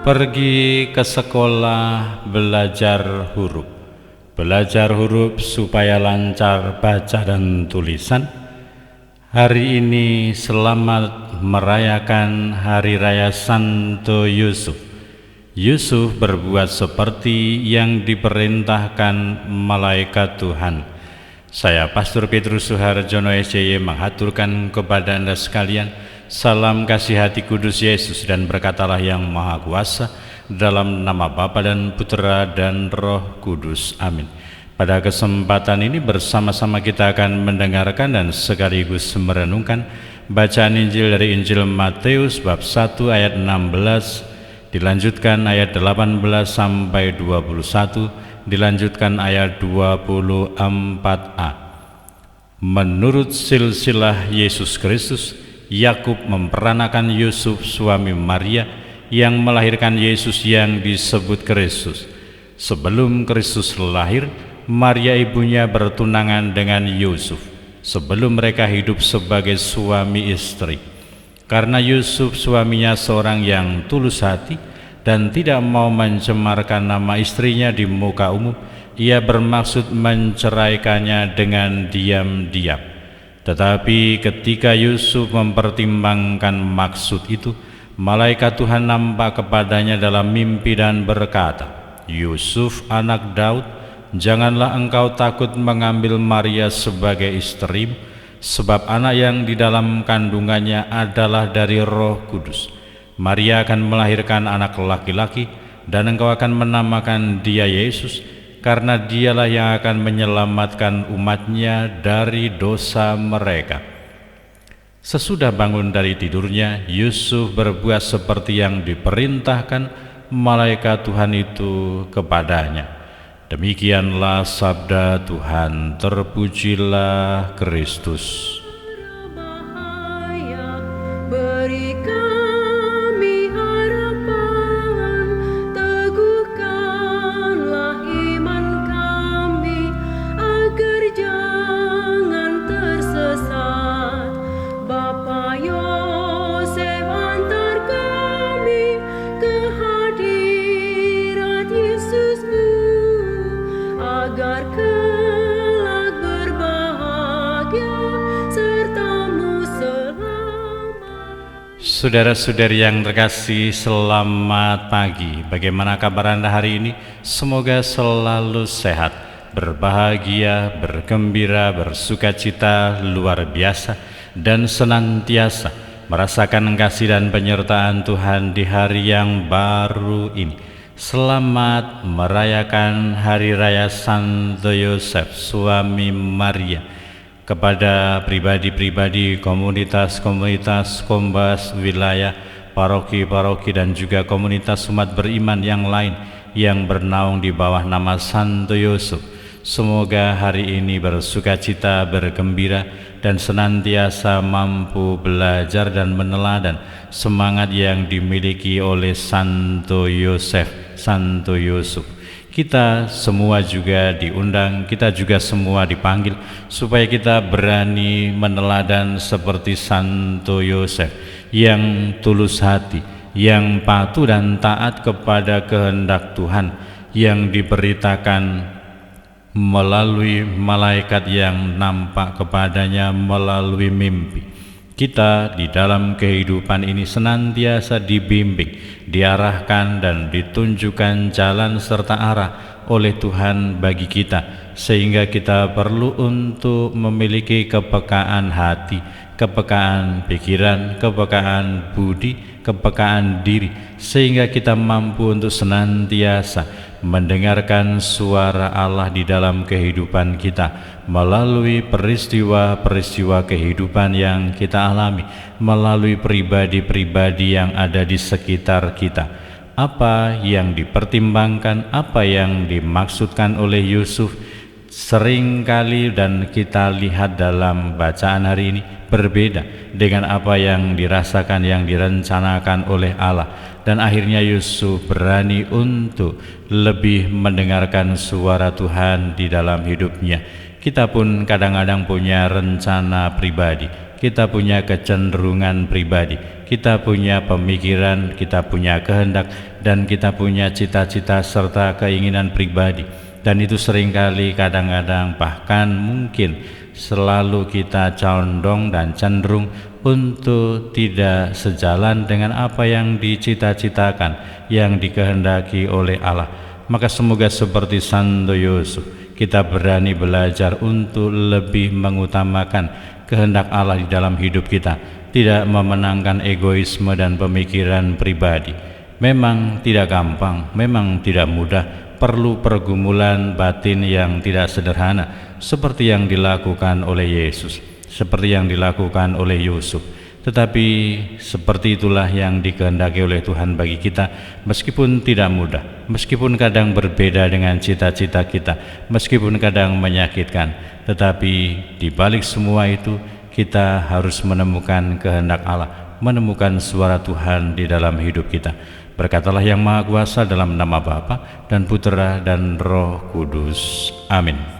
Pergi ke sekolah belajar huruf. Belajar huruf supaya lancar baca dan tulisan. Hari ini selamat merayakan Hari Raya Santo Yusuf. Yusuf berbuat seperti yang diperintahkan malaikat Tuhan. Saya Pastor Petrus Suharjono SCY menghaturkan kepada Anda sekalian salam kasih hati kudus Yesus, dan berkatalah yang Maha Kuasa, dalam nama Bapa dan Putera dan Roh Kudus. Amin. Pada kesempatan ini bersama-sama kita akan mendengarkan dan sekaligus merenungkan bacaan Injil dari Injil Matius bab 1 ayat 16, dilanjutkan ayat 18 sampai 21, dilanjutkan ayat 24a. Menurut silsilah Yesus Kristus, Yakub memperanakan Yusuf suami Maria yang melahirkan Yesus yang disebut Kristus. Sebelum Kristus lahir, Maria ibunya bertunangan dengan Yusuf sebelum mereka hidup sebagai suami istri. Karena Yusuf suaminya seorang yang tulus hati dan tidak mau mencemarkan nama istrinya di muka umum, ia bermaksud menceraikannya dengan diam-diam. Tetapi ketika Yusuf mempertimbangkan maksud itu, malaikat Tuhan nampak kepadanya dalam mimpi dan berkata, "Yusuf anak Daud, janganlah engkau takut mengambil Maria sebagai istrimu, sebab anak yang di dalam kandungannya adalah dari Roh Kudus. Maria akan melahirkan anak laki-laki, dan engkau akan menamakan dia Yesus, karena dialah yang akan menyelamatkan umatnya dari dosa mereka." Sesudah bangun dari tidurnya, Yusuf berbuat seperti yang diperintahkan malaikat Tuhan itu kepadanya. Demikianlah sabda Tuhan. Terpujilah Kristus. Beri kami harapan, teguhkanlah iman kami, agar jangan tersesat. Bapa Yosef, antar kami ke hadirat Yesus-Mu, agar kelak berbahagia serta-Mu selamat. Saudara-saudari yang terkasih, selamat pagi. Bagaimana kabar Anda hari ini? Semoga selalu sehat, berbahagia, bergembira, bersukacita luar biasa, dan senantiasa merasakan kasih dan penyertaan Tuhan di hari yang baru ini. Selamat merayakan Hari Raya Santo Yosef, suami Maria. Kepada pribadi-pribadi, komunitas-komunitas, kombas, wilayah, paroki-paroki, dan juga komunitas umat beriman yang lain yang bernaung di bawah nama Santo Yusuf, semoga hari ini bersukacita, bergembira, dan senantiasa mampu belajar dan meneladan semangat yang dimiliki oleh Santo Yosef, Santo Yusuf. Kita semua juga diundang, kita juga semua dipanggil supaya kita berani meneladan seperti Santo Yosef yang tulus hati, yang patuh dan taat kepada kehendak Tuhan yang diberitakan melalui malaikat yang nampak kepadanya melalui mimpi. Kita di dalam kehidupan ini senantiasa dibimbing, diarahkan, dan ditunjukkan jalan serta arah oleh Tuhan bagi kita, sehingga kita perlu untuk memiliki kepekaan hati, kepekaan pikiran, kepekaan budi, kepekaan diri, sehingga kita mampu untuk senantiasa mendengarkan suara Allah di dalam kehidupan kita melalui peristiwa-peristiwa kehidupan yang kita alami, melalui pribadi-pribadi yang ada di sekitar kita. Apa yang dipertimbangkan, apa yang dimaksudkan oleh Yusuf seringkali dan kita lihat dalam bacaan hari ini berbeda dengan apa yang dirasakan, yang direncanakan oleh Allah. Dan akhirnya Yusuf berani untuk lebih mendengarkan suara Tuhan di dalam hidupnya. Kita pun kadang-kadang punya rencana pribadi, kita punya kecenderungan pribadi, kita punya pemikiran, kita punya kehendak, dan kita punya cita-cita serta keinginan pribadi. Dan itu seringkali kadang-kadang bahkan mungkin selalu kita condong dan cenderung untuk tidak sejalan dengan apa yang dicita-citakan, yang dikehendaki oleh Allah. Maka semoga seperti Santo Yusuf, kita berani belajar untuk lebih mengutamakan kehendak Allah di dalam hidup kita, tidak memenangkan egoisme dan pemikiran pribadi. Memang tidak gampang, memang tidak mudah, perlu pergumulan batin yang tidak sederhana, seperti yang dilakukan oleh Yesus, seperti yang dilakukan oleh Yusuf. Tetapi seperti itulah yang dikehendaki oleh Tuhan bagi kita, meskipun tidak mudah, meskipun kadang berbeda dengan cita-cita kita, meskipun kadang menyakitkan. Tetapi di balik semua itu, kita harus menemukan kehendak Allah, menemukan suara Tuhan di dalam hidup kita. Berkatalah Yang Maha Kuasa dalam nama Bapa dan Putera dan Roh Kudus. Amin.